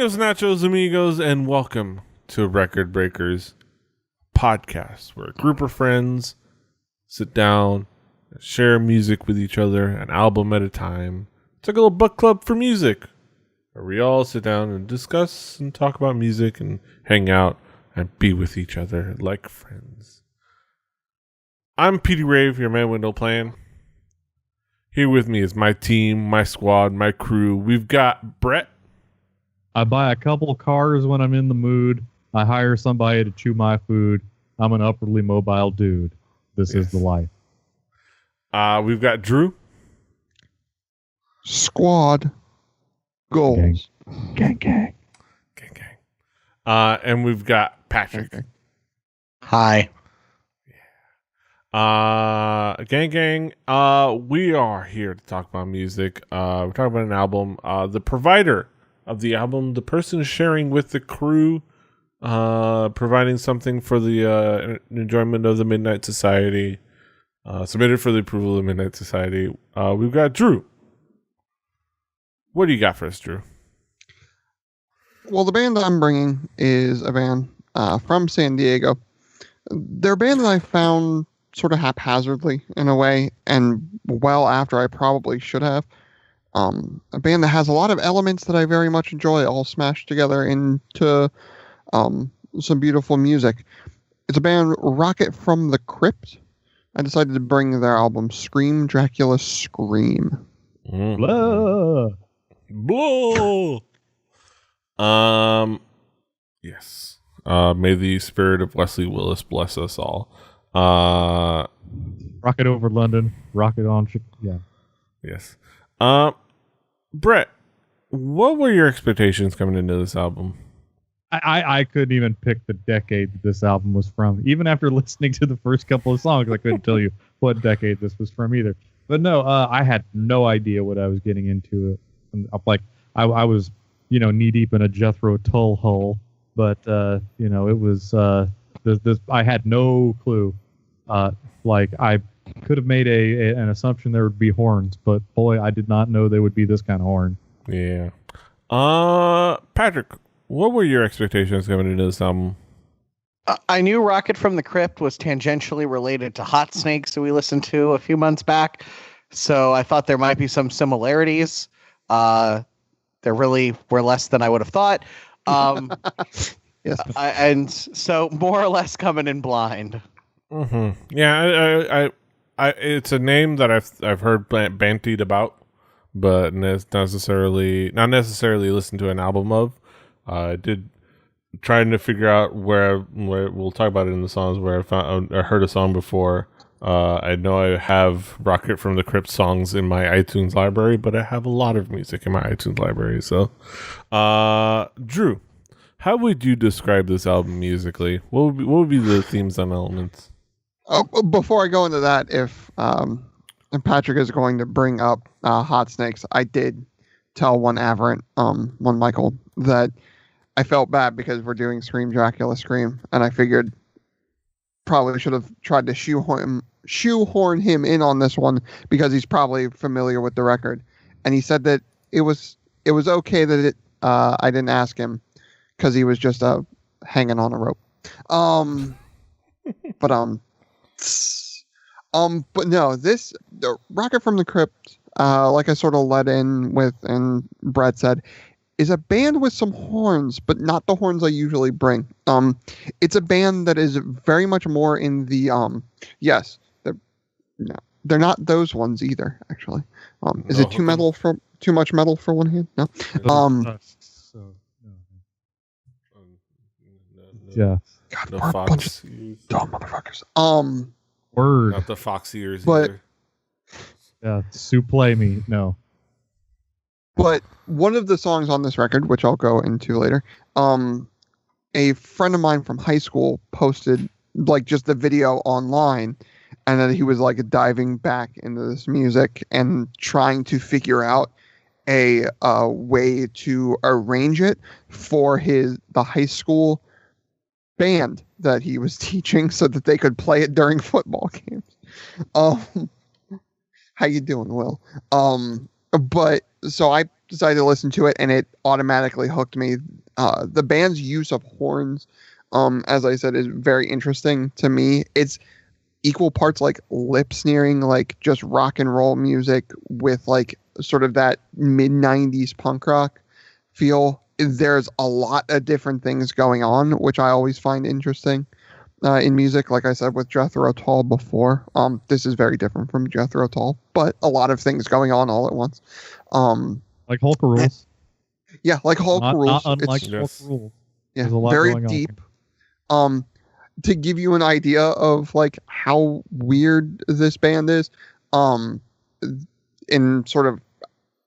Buenos nachos, amigos, and welcome to Record Breakers podcast, where a group of friends sit down and share music with each other, an album at a time. It's like a little book club for music, where we all sit down and discuss and talk about music and hang out and be with each other like friends. I'm Petey Rave, your man window plan. Here with me is my team, my squad, my crew. We've got Brett. I buy a couple cars when I'm in the mood. I hire somebody to chew my food. I'm an upwardly mobile dude. This is the life. We've got Drew. Squad. Goals. Gang, gang. Gang, gang. And we've got Patrick. Hi. Gang, gang. We are here to talk about music. We're talking about an album. The provider of the album, the person sharing with the crew, providing something for the enjoyment of the Midnight Society, submitted for the approval of the Midnight Society. We've got Drew. What do you got for us, Drew? Well, the band I'm bringing is a band from San Diego. They're a band that I found sort of haphazardly in a way, and well after I probably should have. A band that has a lot of elements that I very much enjoy, all smashed together into some beautiful music. It's a band, Rocket from the Crypt. I decided to bring their album Scream, Dracula, Scream. Blah. Blow. Yes. May the spirit of Wesley Willis bless us all. Rocket over London. Rocket on... Yeah. Yes. Brett, what were your expectations coming into this album? I couldn't even pick the decade that this album was from. Even after listening to the first couple of songs, I couldn't tell you what decade this was from either. But no, I had no idea what I was getting into. I was, knee deep in a Jethro Tull hole. But, it was, I had no clue. I could have made an assumption there would be horns, but boy, I did not know they would be this kind of horn. Yeah. Patrick, what were your expectations coming into this album? I knew Rocket from the Crypt was tangentially related to Hot Snakes that we listened to a few months back, so I thought there might be some similarities. There really were less than I would have thought. Yes. And so more or less coming in blind. Mm-hmm. Yeah, I it's a name that I've heard bantied about, but not necessarily listened to an album of. I did trying to figure out where we'll talk about it in the songs where I heard a song before. I know I have Rocket from the Crypt songs in my iTunes library, but I have a lot of music in my iTunes library. So, Drew, how would you describe this album musically? What would be the themes and elements? Before I go into that, if Patrick is going to bring up Hot Snakes, I did tell one Michael, that I felt bad because we're doing Scream, Dracula, Scream, and I figured probably should have tried to shoehorn him in on this one because he's probably familiar with the record. And he said that it was okay that I didn't ask him because he was just hanging on a rope. But no, the Rocket from the Crypt, like I sort of let in with, and Brett said, is a band with some horns, but not the horns I usually bring. It's a band that is very much more in the, yes, they're not those ones either, actually. Is it too much metal for one hand? No. Yeah. God, No we're a bunch fox of ears. dumb motherfuckers. Word. Not the fox ears But- either. Yeah. Supplay me. No. But one of the songs on this record, which I'll go into later, a friend of mine from high school posted just the video online, and then he was diving back into this music and trying to figure out a way to arrange it for the high school band that he was teaching so that they could play it during football games. How you doing, Will? But so I decided to listen to it, and it automatically hooked me. The band's use of horns, as I said, is very interesting to me. It's equal parts like lip sneering, like just rock and roll music with like sort of that mid 90s punk rock feel. There's a lot of different things going on, which I always find interesting in music. Like I said with Jethro Tull before, this is very different from Jethro Tull, but a lot of things going on all at once. Like Hulk rules. Yeah, like Hulk rules. Not unlike Hulk Yes. rules. Yeah, There's a lot very going on deep. To give you an idea of like how weird this band is, in sort of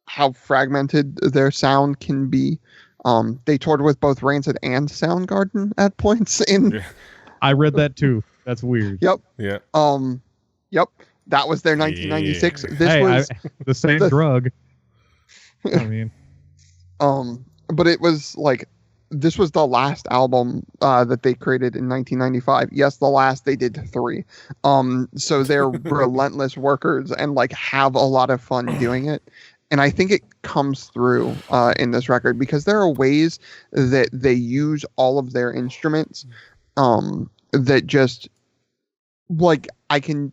how fragmented their sound can be. They toured with both Rancid and Soundgarden at points in. Yeah. I read that too. That's weird. Yep. Yeah. Yep. That was their 1996. Yeah. This was the same drug. I mean, but it was like this was the last album that they created in 1995. Yes, the last. They did 3. So they're relentless workers and like have a lot of fun doing it. And I think it comes through in this record because there are ways that they use all of their instruments that just like I can,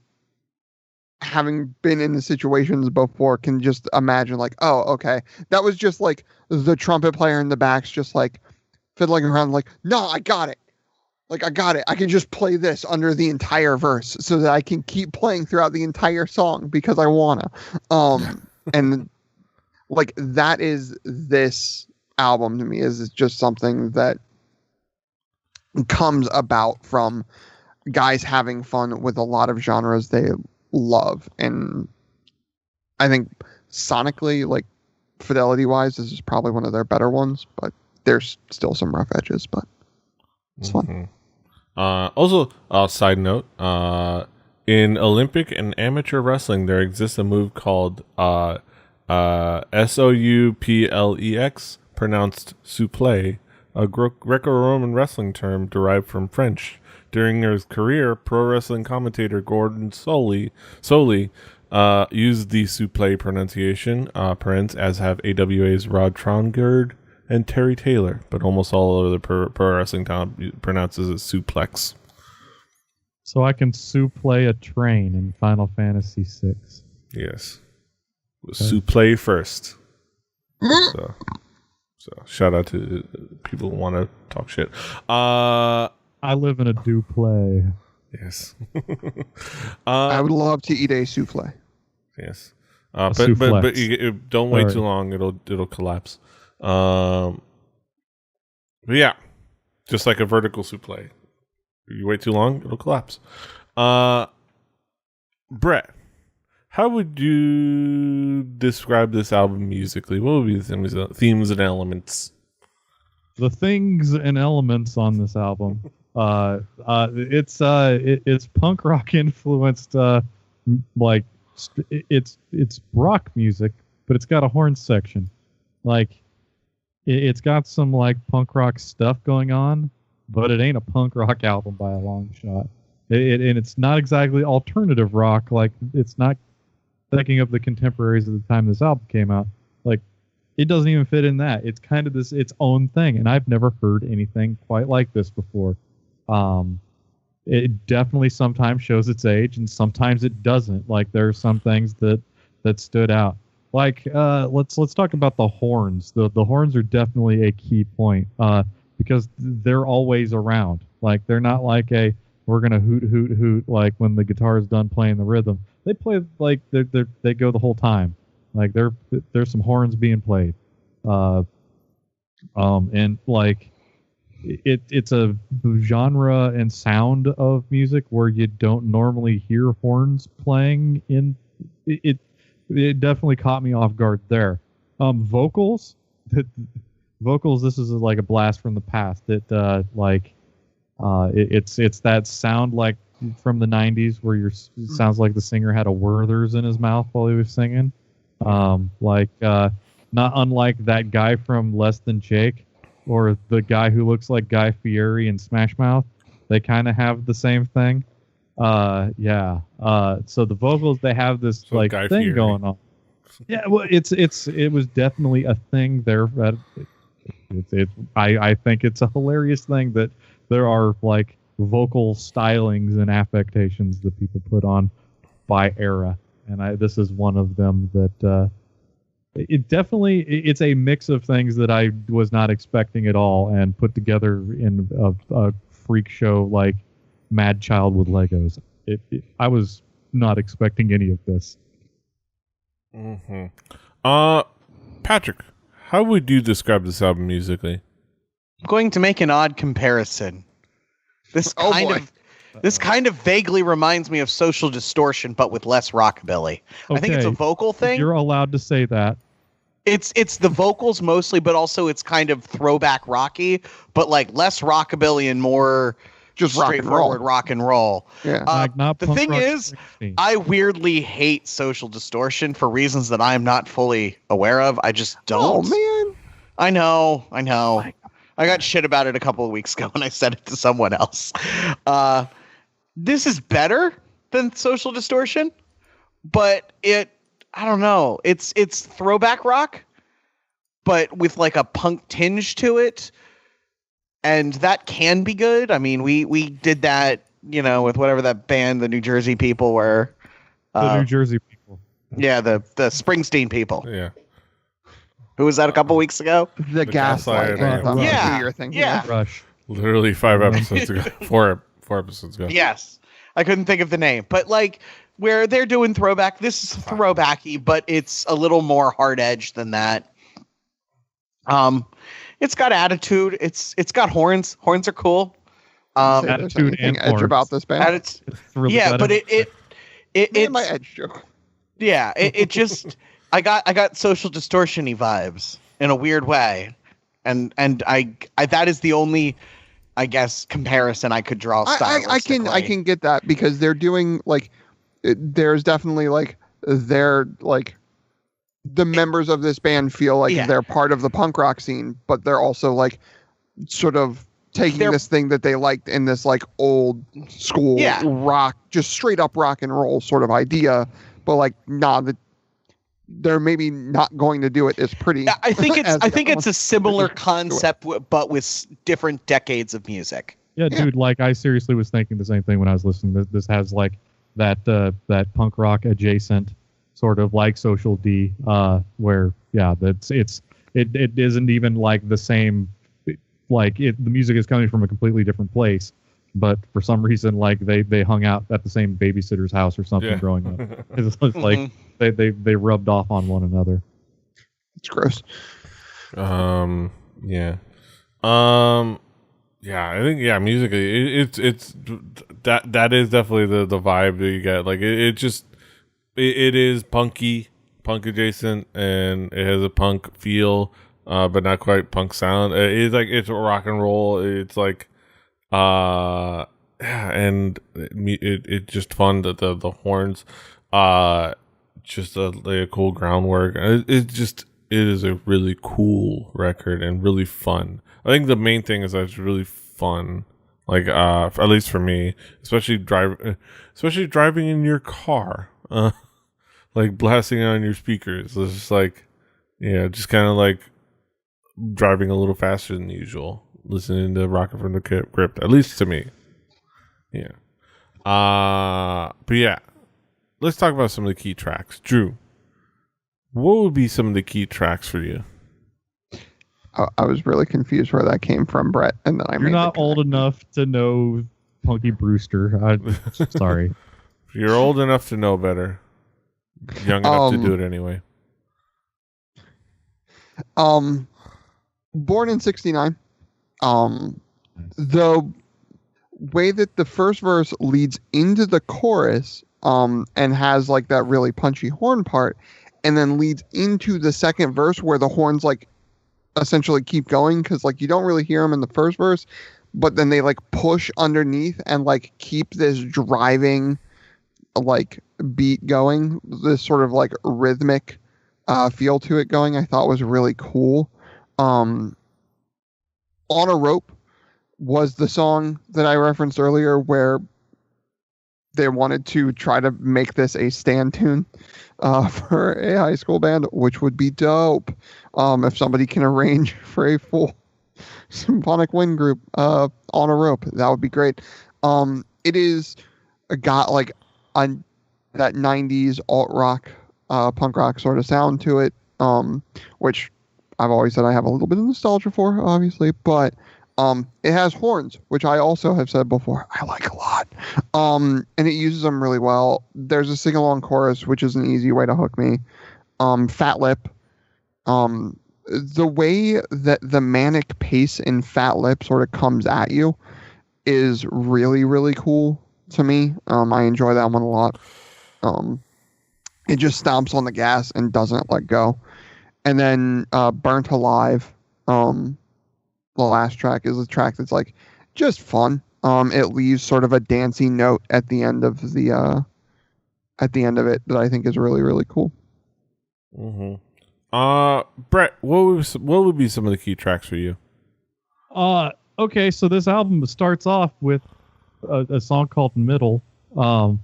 having been in the situations before, can just imagine like, oh, okay, that was just like the trumpet player in the back's just like fiddling around like, no, I got it. Like, I got it. I can just play this under the entire verse so that I can keep playing throughout the entire song because I wanna. And like that is this album to me is just something that comes about from guys having fun with a lot of genres they love. And I think sonically, like fidelity wise, this is probably one of their better ones, but there's still some rough edges, but it's fun. Also, side note, in Olympic and amateur wrestling, there exists a move called Souplex, pronounced souple, a Greco-Roman wrestling term derived from French. During his career, pro wrestling commentator Gordon Soley used the souple pronunciation, as have AWA's Rod Trongard and Terry Taylor, but almost all other pro wrestling talent pronounces it suplex. so I can souple a train in Final Fantasy VI. Yes. Souple first. So shout out to people who want to talk shit. I live in a duplay. Yes. I would love to eat a souffle. Yes. But don't wait too long. It'll collapse. But yeah, just like a vertical souffle. If you wait too long, it'll collapse. Brett, how would you describe this album musically? What would be the themes and elements? The things and elements on this album. It's punk rock influenced. Like it's rock music, but it's got a horn section. Like it's got some like punk rock stuff going on, but it ain't a punk rock album by a long shot. And it's not exactly alternative rock. Like it's not thinking of the contemporaries of the time this album came out. Like it doesn't even fit in that. It's kind of its own thing, and I've never heard anything quite like this before. It definitely sometimes shows its age, and sometimes it doesn't. Like there are some things that stood out. Like let's talk about the horns. The horns are definitely a key point because they're always around. Like they're not like we're gonna hoot hoot hoot like when the guitar is done playing the rhythm. They play like they go the whole time. Like there's some horns being played, and like it's a genre and sound of music where you don't normally hear horns playing. In it definitely caught me off guard there. Vocals. This is like a blast from the past. It's that sound like from the 90s where it sounds like the singer had a Werther's in his mouth while he was singing. Not unlike that guy from Less Than Jake or the guy who looks like Guy Fieri in Smash Mouth. They kind of have the same thing. So the vocals, they have this thing going on. Yeah, well, it was definitely a thing there. I think it's a hilarious thing that there are like vocal stylings and affectations that people put on by era, and this is one of them that it's a mix of things that I was not expecting at all, and put together in a freak show like Mad Child with Legos. I was not expecting any of this. Mm-hmm. Patrick, how would you describe this album musically? I'm going to make an odd comparison. This kind of vaguely reminds me of Social Distortion, but with less rockabilly. Okay. I think it's a vocal thing. You're allowed to say that. It's the vocals mostly, but also it's kind of throwback rocky, but like less rockabilly and more Just straightforward rock and roll. Yeah. Like not The punk thing rock is, 16. I weirdly hate Social Distortion for reasons that I am not fully aware of. I just Oh don't. man. I know. I got shit about it a couple of weeks ago when I said it to someone else. This is better than Social Distortion, but I don't know. It's throwback rock, but with like a punk tinge to it. And that can be good. I mean, we did that, with whatever that band, the New Jersey people were. The New Jersey people. Yeah, the Springsteen people. Yeah. Who was that a couple weeks ago? The gaslight Gaslight anthem. Anthem. Yeah. Who you're thinking Yeah. of. Rush. Literally 5 episodes ago. Four episodes ago. Yes. I couldn't think of the name. But like where they're doing throwback, this is throwbacky, but it's a little more hard edged than that. It's got attitude. It's got horns. Horns are cool. Say there's Attitude anything and edge horns. about this band. It's Really yeah, got but him. it's my edge joke. yeah, it just I got Social Distortion-y vibes in a weird way, and I that is the only, I guess, comparison I could draw. I can get that because they're doing like there's definitely like they're like the members of this band feel like Yeah. they're part of the punk rock scene, but they're also like sort of taking They're- this thing that they liked in this like old school Yeah. rock, just straight up rock and roll sort of idea, but like that they're maybe not going to do it as pretty. I think as it's a similar do it. concept, but with different decades of music. Yeah, dude, like I seriously was thinking the same thing when I was listening. This has like that punk rock adjacent sort of like Social D, where it isn't even like the same, like the music is coming from a completely different place, but for some reason like they hung out at the same babysitter's house or something growing up. It's like they rubbed off on one another. It's gross. Yeah. Yeah, I think musically it's that is definitely the vibe that you get. Like it is punk adjacent, and it has a punk feel, but not quite punk sound. It's rock and roll. It's like and it just fun that the horns, just a cool groundwork. It is a really cool record and really fun. I think the main thing is that it's really fun. Like at least for me, especially driving in your car, like blasting on your speakers. It's just like, just kind of like driving a little faster than usual, listening to Rocket from the Crypt. At least to me, yeah. But yeah, let's talk about some of the key tracks. Drew, what would be some of the key tracks for you? I was really confused where that came from, Brett, and then I You're made not the old connection. enough to know Punky Brewster. Sorry. You're old enough to know better. Young enough to do it anyway. Born in '69. The way that the first verse leads into the chorus, and has like that really punchy horn part, and then leads into the second verse where the horns like essentially keep going, because like you don't really hear them in the first verse, but then they like push underneath and like keep this driving like beat going, this sort of like rhythmic feel to it going, I thought was really cool. On a Rope was the song that I referenced earlier, where they wanted to try to make this a stand tune for a high school band, which would be dope. If somebody can arrange for a full symphonic wind group on a rope, that would be great. It is got like on that 90s alt rock, punk rock sort of sound to it, which I've always said I have a little bit of nostalgia for, obviously, but it has horns, which I also have said before I like a lot. And it uses them really well. There's a sing-along chorus, which is an easy way to hook me. Fat Lip. The way that the manic pace in Fat Lip sort of comes at you is really, really cool to me. I enjoy that one a lot. It just stomps on the gas and doesn't let go. And then Burnt Alive, the last track, is a track that's like just fun. It leaves sort of a dancing note at the end of it that I think is really, really cool. Mm-hmm. Brett, what would be some of the key tracks for you? Okay, so this album starts off with a song called Middle. And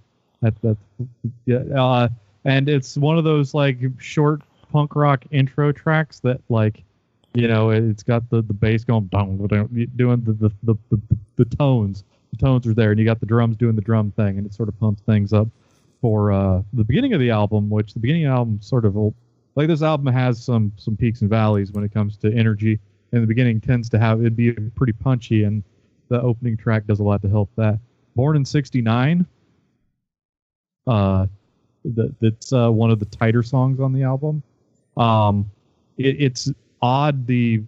it's one of those like short punk rock intro tracks that like, you know, it's got the bass going down, doing the tones. The tones are there, and you got the drums doing the drum thing, and it sort of pumps things up for the beginning of the album, which the beginning of the album sort of like this album has some peaks and valleys when it comes to energy. And the beginning tends to have it be pretty punchy, and the opening track does a lot to help that. Born in '69. That's one of the tighter songs on the album. It's odd the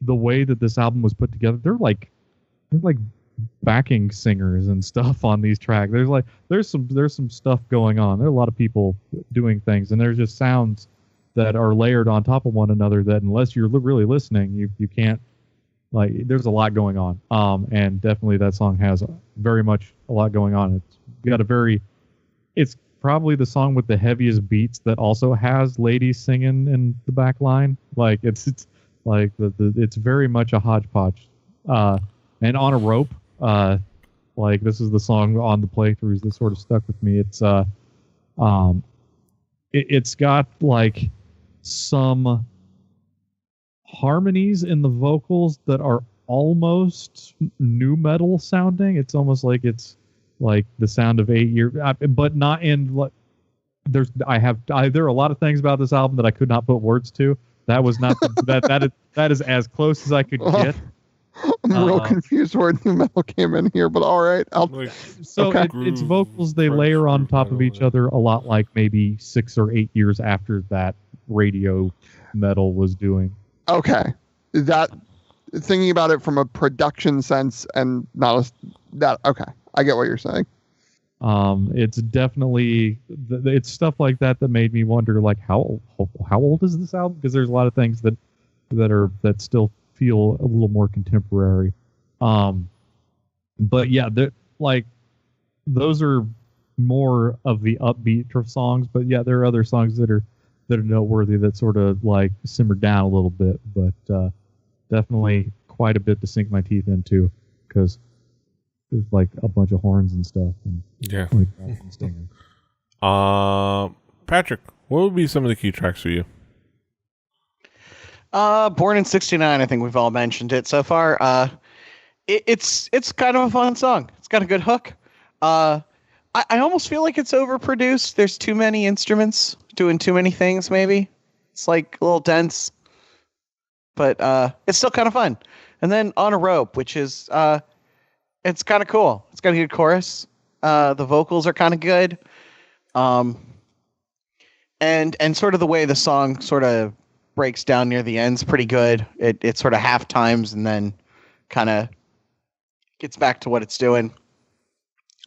way that this album was put together. They're like backing singers and stuff on these tracks. There's some stuff going on. There are a lot of people doing things, and there's just sounds that are layered on top of one another that unless you're really listening, you can't, like, there's a lot going on. And definitely that song has very much a lot going on. It's probably the song with the heaviest beats that also has ladies singing in the back line. Like it's like it's very much a hodgepodge. And On a Rope, like this is the song on the playthroughs that sort of stuck with me. It's got like some harmonies in the vocals that are almost nu metal sounding. It's almost like it's like the sound of 8 Year, but not in. There are a lot of things about this album that I could not put words to. That was not that is as close as I could get. I'm real confused where nu metal came in here, but all right. It's vocals they layer on top of each other a lot, like maybe 6 or 8 years after that radio metal was doing. Okay, that thinking about it from a production sense and not that. Okay, I get what you're saying. It's definitely it's stuff like that made me wonder, like how old is this album? Because there's a lot of things that still feel a little more contemporary. But yeah, like those are more of the upbeat songs. But yeah, there are other songs that are noteworthy that sort of like simmered down a little bit, but definitely quite a bit to sink my teeth into because there's like a bunch of horns and stuff. And yeah. Like, Patrick, what would be some of the key tracks for you? Born in '69. I think we've all mentioned it so far. It's kind of a fun song. It's got a good hook. I almost feel like it's overproduced. There's too many instruments doing too many things. Maybe it's like a little dense, but it's still kind of fun. And then On a Rope, which is it's kind of cool. It's got a good chorus. The vocals are kind of good. And sort of the way the song sort of breaks down near the end's pretty good. It sort of half times and then kind of gets back to what it's doing.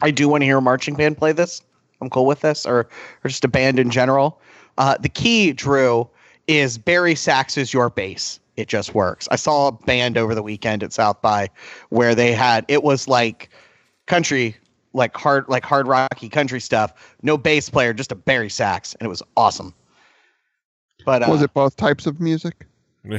I do want to hear a marching band play this. I'm cool with this, or just a band in general. The key, Drew, is Barry Sax's Your Bass. It just works. I saw a band over the weekend at South by where it was like country, like hard rocky country stuff. No bass player, just a Barry Sax, and it was awesome. But was it both types of music?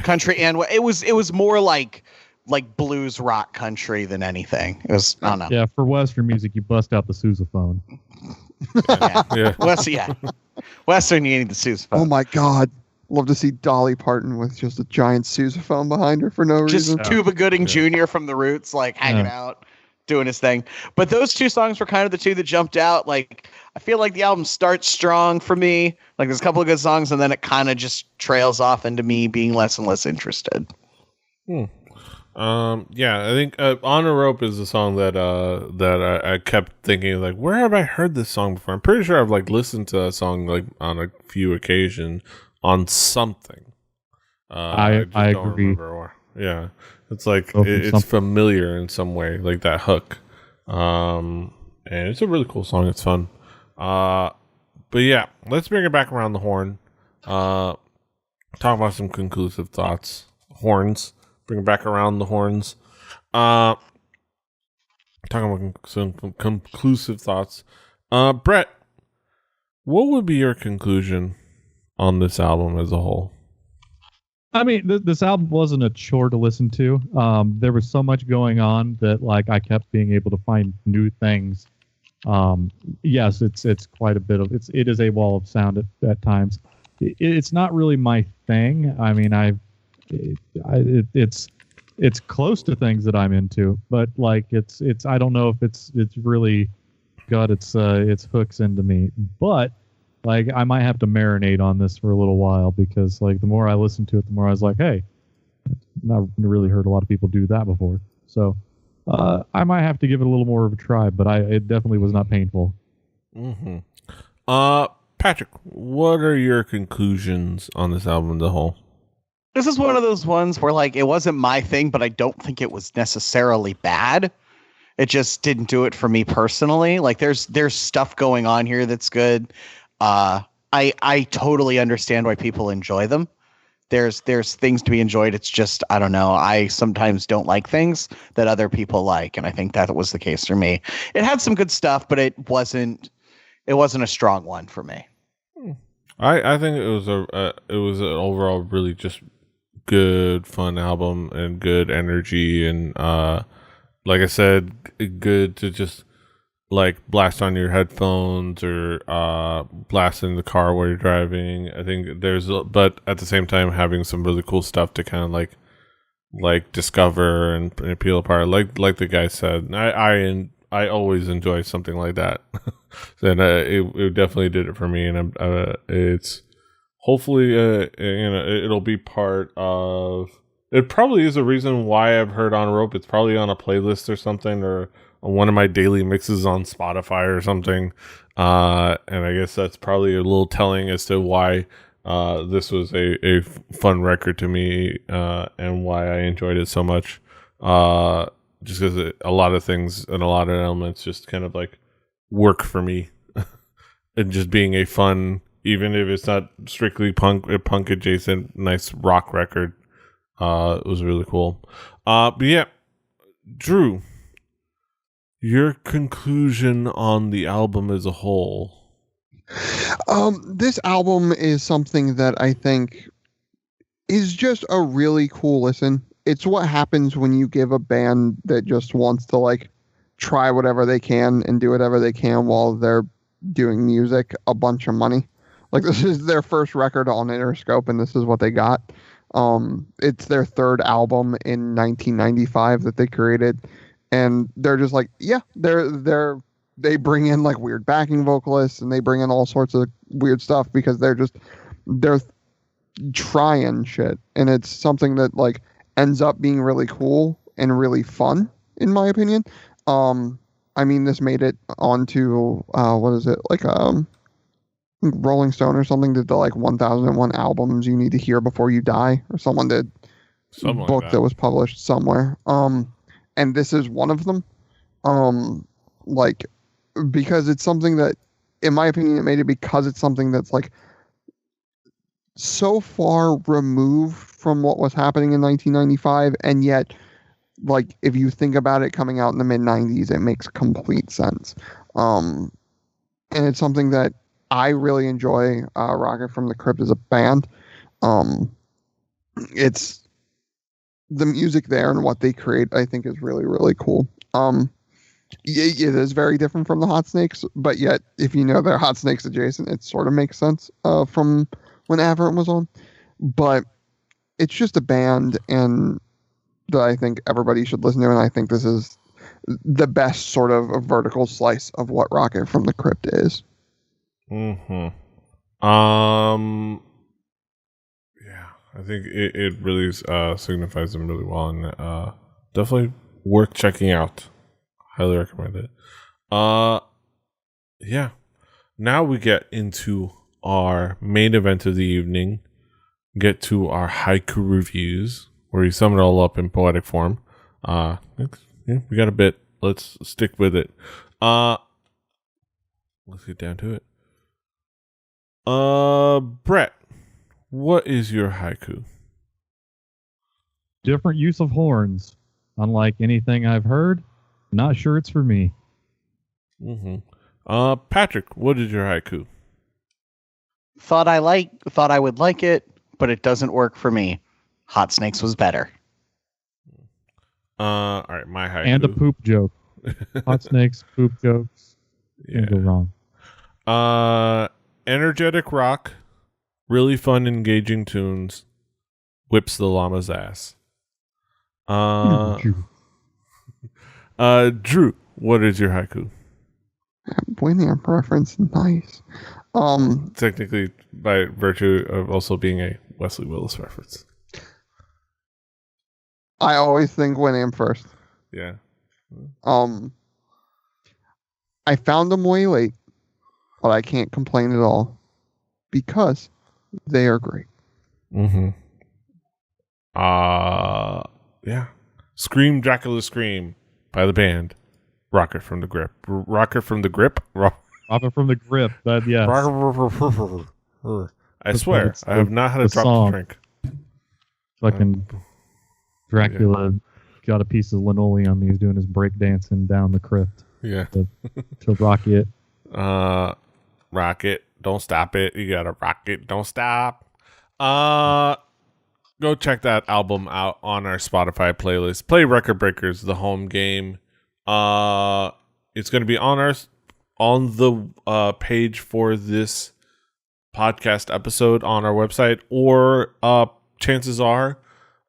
Country and it was more like like blues rock country than anything. It was, I don't know. Yeah, for Western music, you bust out the sousaphone. Yeah. Western, you need the sousaphone. Oh my God. Love to see Dolly Parton with just a giant sousaphone behind her for no Just reason. Tuba Gooding Jr. from the Roots, like hanging out, doing his thing. But those two songs were kind of the two that jumped out. Like, I feel like the album starts strong for me. Like, there's a couple of good songs, and then it kind of just trails off into me being less and less interested. Yeah, I think "On a Rope" is a song that I kept thinking, like, where have I heard this song before? I'm pretty sure I've like listened to that song like on a few occasions on something. I just don't agree. remember where. Yeah, it's like Oh, it's familiar in some way, like that hook. And it's a really cool song. It's fun. But yeah, let's bring it back around the horn. Talk about some conclusive thoughts. Horns. Bring it back around the horns. Talking about some conclusive thoughts. Brett, what would be your conclusion on this album as a whole? I mean, this album wasn't a chore to listen to. There was so much going on that like I kept being able to find new things. Yes, it's quite a bit of it is a wall of sound at times. It's not really my thing. I mean, it's close to things that I'm into, but like it's I don't know if it's really got its hooks into me. But like I might have to marinate on this for a little while because like the more I listened to it, the more I was like, hey, not really heard a lot of people do that before. So I might have to give it a little more of a try, but it definitely was not painful. Mm-hmm. Patrick, what are your conclusions on this album as a whole? This is one of those ones where like it wasn't my thing, but I don't think it was necessarily bad. It just didn't do it for me personally. Like there's stuff going on here that's good. I totally understand why people enjoy them. There's things to be enjoyed. It's just, I don't know. I sometimes don't like things that other people like. And I think that was the case for me. It had some good stuff, but it wasn't a strong one for me. I think it was an overall really just good, fun album and good energy. And, like I said, good to just like blast on your headphones or blast in the car while you're driving. I think but at the same time having some really cool stuff to kind of like discover and peel apart. Like the guy said, I always enjoy something like that, and it definitely did it for me. And it's hopefully it'll be part of. It probably is a reason why I've heard On Rope. It's probably on a playlist or something, or on one of my daily mixes on Spotify or something. And I guess that's probably a little telling as to why this was a fun record to me and why I enjoyed it so much. Just because a lot of things and a lot of elements just kind of like work for me. And just being a fun, even if it's not strictly punk adjacent, nice rock record. It was really cool. But yeah, Drew, your conclusion on the album as a whole. This album is something that I think is just a really cool listen. It's what happens when you give a band that just wants to like try whatever they can and do whatever they can while they're doing music a bunch of money. Like this is their first record on Interscope and this is what they got. It's their third album in 1995 that they created, and they're just like, yeah, they bring in like weird backing vocalists and they bring in all sorts of weird stuff because they're trying shit, and it's something that like ends up being really cool and really fun in my opinion. I mean, this made it onto what is it, like Rolling Stone or something did the like 1001 albums you need to hear before you die, or someone did a book that was published somewhere. And this is one of them. Like because it's something that, in my opinion, it made it because it's something that's like so far removed from what was happening in 1995, and yet like if you think about it coming out in the mid 90s, it makes complete sense. And it's something that I really enjoy. Rocket from the Crypt as a band. It's the music there and what they create, I think, is really, really cool. It is very different from the Hot Snakes, but yet, if you know they're Hot Snakes adjacent, it sort of makes sense from when Averant was on. But it's just a band and that I think everybody should listen to, and I think this is the best sort of a vertical slice of what Rocket from the Crypt is. Mm-hmm. Yeah, I think it really signifies them really well, and definitely worth checking out. Highly recommend it. Yeah. Now we get into our main event of the evening. Get to our haiku reviews, where we sum it all up in poetic form. Yeah, we got a bit. Let's stick with it. Let's get down to it. Brett, what is your haiku? Different use of horns. Unlike anything I've heard, not sure it's for me. Mm-hmm. Patrick, what is your haiku? Thought I would like it, but it doesn't work for me. Hot Snakes was better. All right, my haiku. And a poop joke. Hot Snakes, poop jokes. Can't go wrong. Energetic rock, really fun, engaging tunes, whips the llama's ass. Drew, what is your haiku? Winamp reference, nice. Technically, by virtue of also being a Wesley Willis reference. I always think Winamp first. Yeah. I found them way late, but I can't complain at all because they are great. Mm-hmm. Yeah. Scream, Dracula, Scream by the band Rocket from the Grip. Rocket from the Grip? Rocket from the Grip. That, yes. I swear, I have not had a drop song. to drink. Fucking Dracula got a piece of linoleum. He was doing his breakdancing down the crypt. Yeah. To rock it. Rocket, don't stop it. You gotta rock it, don't stop. Go check that album out on our Spotify playlist. Play Record Breakers, the home game. It's gonna be on the page for this podcast episode on our website, or chances are,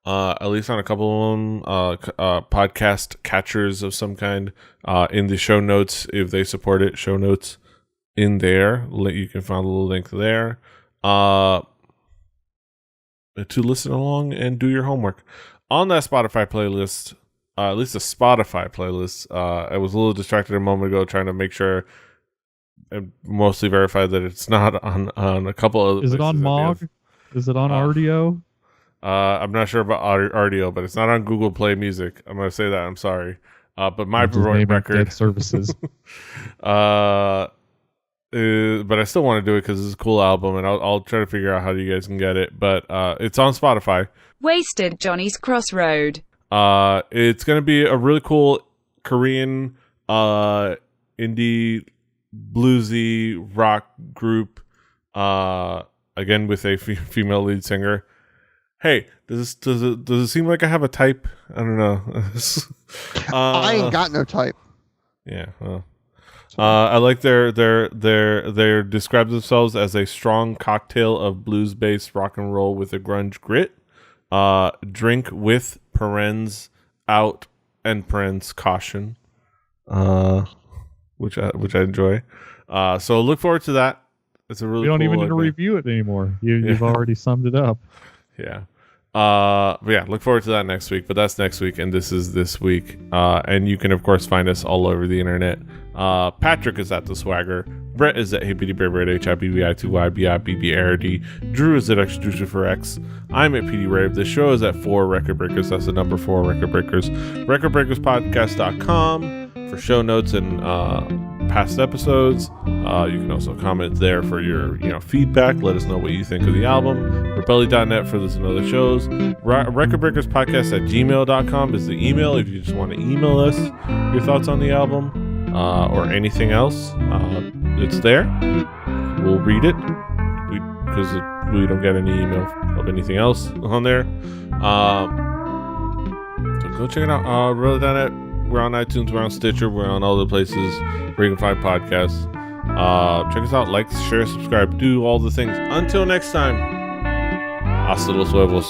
at least on a couple of them, podcast catchers of some kind, in the show notes, if they support it, show notes in there. You can find a little link there to listen along and do your homework. On that Spotify playlist, at least the Spotify playlist, I was a little distracted a moment ago trying to make sure and mostly verify that it's not on a couple of. Is it on Mog? Is it on Rdio? I'm not sure about Rdio, but it's not on Google Play Music. I'm going to say that. I'm sorry. But my record services. But I still want to do it because it's a cool album, and I'll try to figure out how you guys can get it. But it's on Spotify. Wasted Johnny's Crossroad. It's going to be a really cool Korean indie bluesy rock group. Again with a female lead singer. Hey, does it seem like I have a type? I don't know. I ain't got no type. Yeah. Well. I like they describe themselves as a strong cocktail of blues-based rock and roll with a grunge grit. Drink with parens out and parens caution, which I enjoy. So look forward to that. It's a really we don't cool even need to review it anymore. You've already summed it up. Yeah. But yeah, look forward to that next week. But that's next week, and this is this week. And you can, of course, find us all over the internet. Patrick is at The Swagger. Brett is at HeyPDBrave, HIBBI2YBIBBRD. Drew is at X. I'm at PD Rave. The show is at 4 Record Breakers. That's the number 4 Record Breakers. RecordBreakersPodcast.com for show notes and past episodes. You can also comment there for your feedback. Let us know what you think of the album. Rebelly.net for this and other shows. RecordBreakersPodcast@gmail.com is the email if you just want to email us your thoughts on the album or anything else. It's there. We'll read it because we don't get any email of anything else on there. go check it out. We're on iTunes, we're on Stitcher, we're on all the places where you can find podcasts. Check us out, like, share, subscribe, do all the things. Until next time, hasta los huevos.